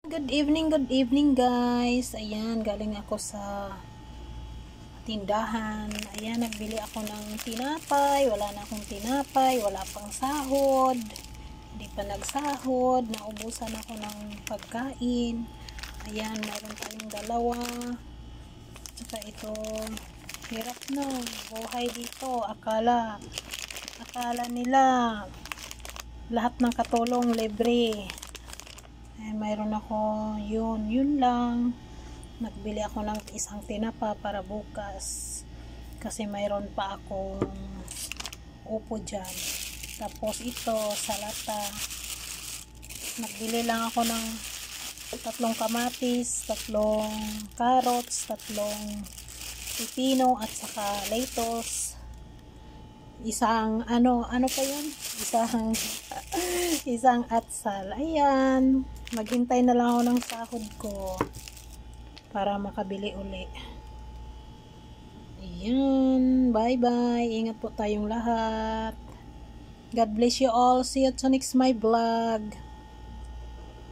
Good evening guys. Ayan, galing ako sa tindahan. Ayan, nagbili ako ng tinapay. Wala na akong tinapay, wala pang sahod. Hindi pa nagsahod, naubusan ako ng pagkain. Ayan, mayroon tayong dalawa. Tsaka ito, hirap na buhay dito. Akala nila lahat ng katulong libre. Mayroon ako yun lang. Nagbili ako ng isang tinapa para bukas kasi mayroon pa akong upo dyan. Tapos ito sa lata, nagbili lang ako ng 3 kamatis, 3 carrots, 3 pipino at saka lettuce, isang ano pa yun, isang atsal. Ayan, maghintay na lang ako ng sahod ko para makabili uli. Ayan, bye bye, ingat po tayong lahat. God bless you all. See you to next my vlog.